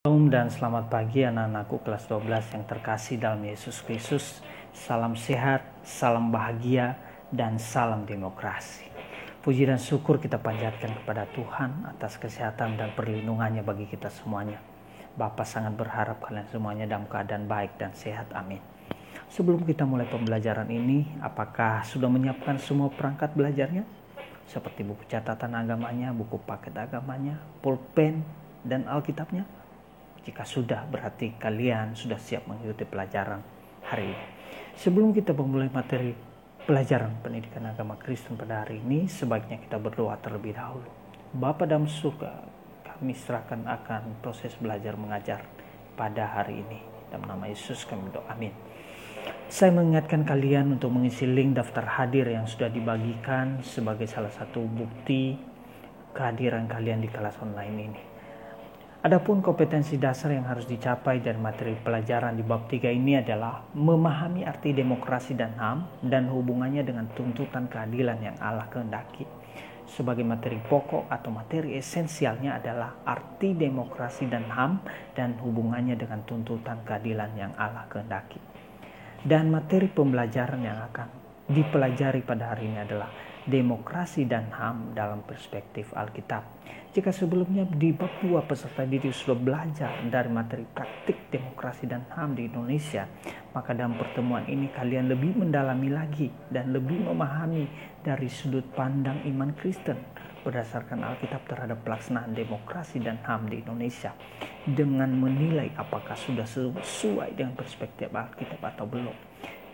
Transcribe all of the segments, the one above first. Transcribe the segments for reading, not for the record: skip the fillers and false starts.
Shalom dan selamat pagi anak-anakku kelas 12 yang terkasih dalam Yesus Kristus. Salam sehat, salam bahagia, dan salam demokrasi. Puji dan syukur kita panjatkan kepada Tuhan atas kesehatan dan perlindungannya bagi kita semuanya. Bapa sangat berharap kalian semuanya dalam keadaan baik dan sehat, amin. Sebelum kita mulai pembelajaran ini, apakah sudah menyiapkan semua perangkat belajarnya? Seperti buku catatan agamanya, buku paket agamanya, pulpen, dan Alkitabnya? Jika sudah, berarti kalian sudah siap mengikuti pelajaran hari ini. Sebelum kita memulai materi pelajaran pendidikan agama Kristen pada hari ini, sebaiknya kita berdoa terlebih dahulu. Bapa dalam surga, kami serahkan akan proses belajar mengajar pada hari ini. Dalam nama Yesus kami berdoa, amin. Saya mengingatkan kalian untuk mengisi link daftar hadir yang sudah dibagikan sebagai salah satu bukti kehadiran kalian di kelas online ini. Adapun kompetensi dasar yang harus dicapai dari materi pelajaran di bab 3 ini adalah memahami arti demokrasi dan HAM dan hubungannya dengan tuntutan keadilan yang Allah kehendaki. Sebagai materi pokok atau materi esensialnya adalah arti demokrasi dan HAM dan hubungannya dengan tuntutan keadilan yang Allah kehendaki. Dan materi pembelajaran yang akan dipelajari pada hari ini adalah demokrasi dan HAM dalam perspektif Alkitab. Jika sebelumnya di bab 2 peserta didik sudah belajar dari materi praktik demokrasi dan HAM di Indonesia, maka dalam pertemuan ini kalian lebih mendalami lagi dan lebih memahami dari sudut pandang iman Kristen berdasarkan Alkitab terhadap pelaksanaan demokrasi dan HAM di Indonesia dengan menilai apakah sudah sesuai dengan perspektif Alkitab atau belum.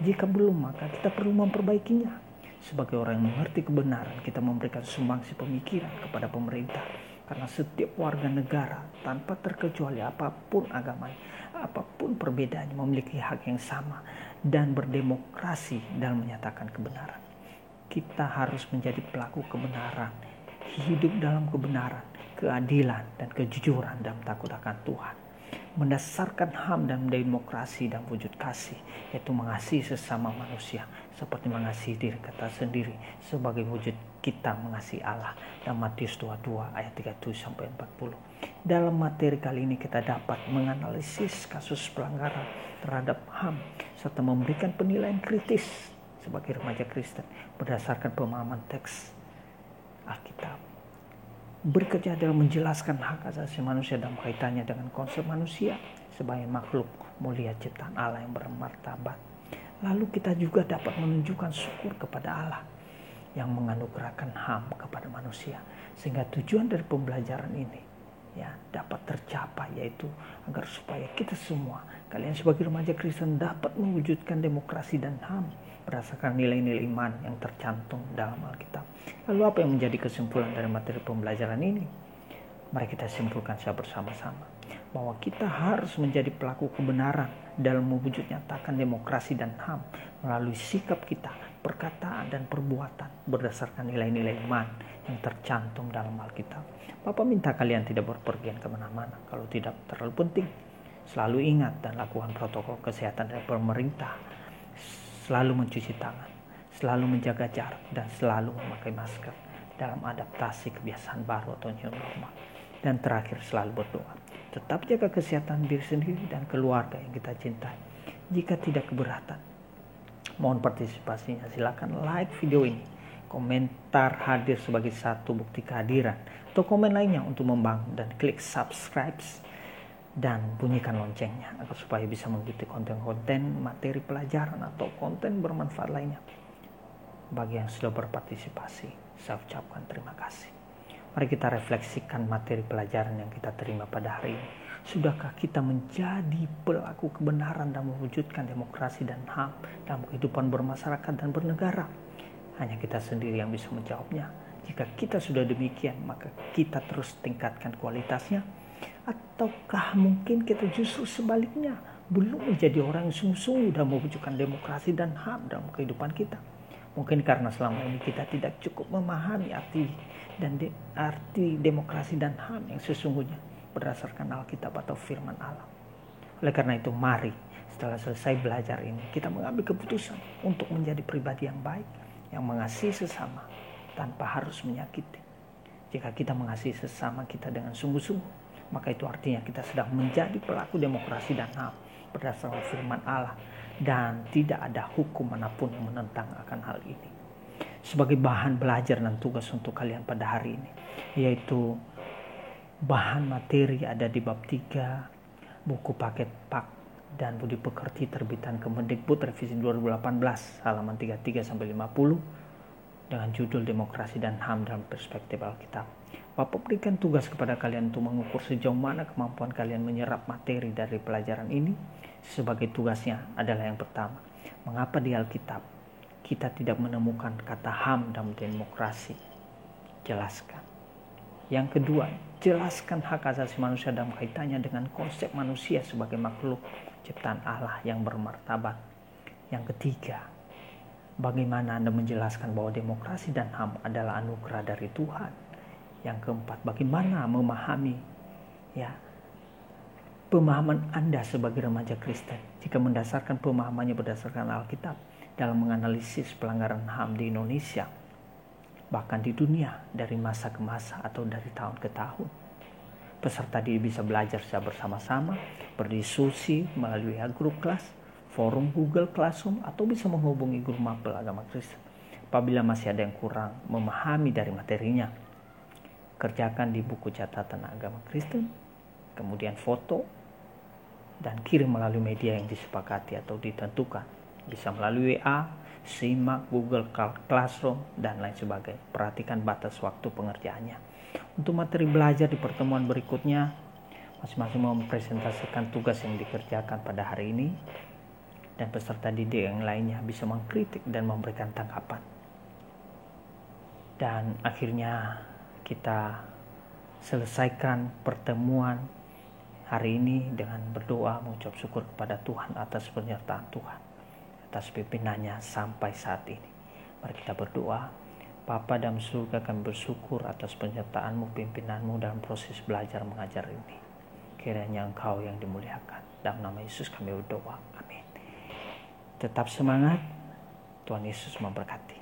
Jika belum, maka kita perlu memperbaikinya. Sebagai orang yang mengerti kebenaran, kita memberikan sumbangsi pemikiran kepada pemerintah. Karena setiap warga negara, tanpa terkecuali apapun agamanya, apapun perbedaannya, memiliki hak yang sama dan berdemokrasi dalam menyatakan kebenaran. Kita harus menjadi pelaku kebenaran, hidup dalam kebenaran, keadilan, dan kejujuran dalam takut akan Tuhan. Mendasarkan HAM dan demokrasi dan wujud kasih, yaitu mengasihi sesama manusia seperti mengasihi diri kita sendiri sebagai wujud kita mengasihi Allah. Dalam Matius 22 ayat 37-40. Dalam materi kali ini kita dapat menganalisis kasus pelanggaran terhadap HAM serta memberikan penilaian kritis sebagai remaja Kristen berdasarkan pemahaman teks Alkitab. Bekerja dalam menjelaskan hak asasi manusia dalam kaitannya dengan konsep manusia sebagai makhluk mulia ciptaan Allah yang bermartabat. Lalu kita juga dapat menunjukkan syukur kepada Allah yang menganugerahkan HAM kepada manusia, sehingga tujuan dari pembelajaran ini dapat tercapai, yaitu agar supaya kita semua, kalian sebagai remaja Kristen, dapat mewujudkan demokrasi dan HAM berdasarkan nilai-nilai iman yang tercantum dalam Alkitab. Lalu apa yang menjadi kesimpulan dari materi pembelajaran ini? Mari kita simpulkan secara bersama-sama bahwa kita harus menjadi pelaku kebenaran dalam mewujud nyatakan demokrasi dan HAM melalui sikap kita, perkataan dan perbuatan berdasarkan nilai-nilai iman yang tercantum dalam Alkitab. Bapak minta kalian tidak berpergian kemana-mana kalau tidak terlalu penting. Selalu ingat dan lakukan protokol kesehatan dari pemerintah. Selalu mencuci tangan, selalu menjaga jarak, dan selalu memakai masker dalam adaptasi kebiasaan baru atau new normal. Dan terakhir, selalu berdoa. Tetap jaga kesehatan diri sendiri dan keluarga yang kita cintai. Jika tidak keberatan, mohon partisipasinya. Silakan like video ini, komentar hadir sebagai satu bukti kehadiran, atau komen lainnya untuk membangun, dan klik subscribe dan bunyikan loncengnya agar supaya bisa mengikuti konten-konten materi pelajaran atau konten bermanfaat lainnya. Bagi yang sudah berpartisipasi, saya ucapkan terima kasih. Mari kita refleksikan materi pelajaran yang kita terima pada hari ini. Sudahkah kita menjadi pelaku kebenaran dan mewujudkan demokrasi dan HAM dalam kehidupan bermasyarakat dan bernegara? Hanya kita sendiri yang bisa menjawabnya. Jika kita sudah demikian, maka kita terus tingkatkan kualitasnya. Ataukah mungkin kita justru sebaliknya, belum menjadi orang yang sungguh-sungguh dalam mewujudkan demokrasi dan HAM dalam kehidupan kita? Mungkin karena selama ini kita tidak cukup memahami arti demokrasi dan HAM yang sesungguhnya berdasarkan Alkitab atau firman Allah. Oleh karena itu, mari setelah selesai belajar ini, kita mengambil keputusan untuk menjadi pribadi yang baik, yang mengasihi sesama tanpa harus menyakiti. Jika kita mengasihi sesama kita dengan sungguh-sungguh, maka itu artinya kita sedang menjadi pelaku demokrasi dan HAM berdasarkan firman Allah, dan tidak ada hukum manapun yang menentang akan hal ini. Sebagai bahan belajar dan tugas untuk kalian pada hari ini, yaitu bahan materi ada di bab 3 buku paket Pak dan Budi Pekerti terbitan Kemendikbud revisi 2018 halaman 33 sampai 50 dengan judul Demokrasi dan HAM dalam Perspektif Alkitab. Bapak berikan tugas kepada kalian untuk mengukur sejauh mana kemampuan kalian menyerap materi dari pelajaran ini. Sebagai tugasnya adalah yang pertama, mengapa di Alkitab kita tidak menemukan kata HAM dalam demokrasi? Jelaskan. Yang kedua, jelaskan hak asasi manusia dalam kaitannya dengan konsep manusia sebagai makhluk ciptaan Allah yang bermartabat. Yang ketiga, bagaimana Anda menjelaskan bahwa demokrasi dan HAM adalah anugerah dari Tuhan? Yang keempat, bagaimana memahami pemahaman Anda sebagai remaja Kristen jika mendasarkan pemahamannya berdasarkan Alkitab dalam menganalisis pelanggaran HAM di Indonesia, bahkan di dunia, dari masa ke masa atau dari tahun ke tahun. Peserta didik bisa belajar secara bersama-sama, berdiskusi melalui grup kelas, forum Google Classroom, atau bisa menghubungi guru mapel agama Kristen. Apabila masih ada yang kurang memahami dari materinya, kerjakan di buku catatan agama Kristen, kemudian foto, dan kirim melalui media yang disepakati atau ditentukan. Bisa melalui WA, simak Google Classroom, dan lain sebagainya. Perhatikan batas waktu pengerjaannya. Untuk materi belajar di pertemuan berikutnya, masing-masing mempresentasikan tugas yang dikerjakan pada hari ini, dan peserta didik yang lainnya bisa mengkritik dan memberikan tanggapan. Dan akhirnya kita selesaikan pertemuan hari ini dengan berdoa mengucap syukur kepada Tuhan atas penyertaan Tuhan, atas pimpinannya sampai saat ini. Mari kita berdoa. Bapa dalam surga, kami bersyukur atas penyertaan-Mu, pimpinanmu dalam proses belajar mengajar ini. Kiranya Engkau yang dimuliakan. Dalam nama Yesus kami berdoa. Amin. Tetap semangat. Tuhan Yesus memberkati.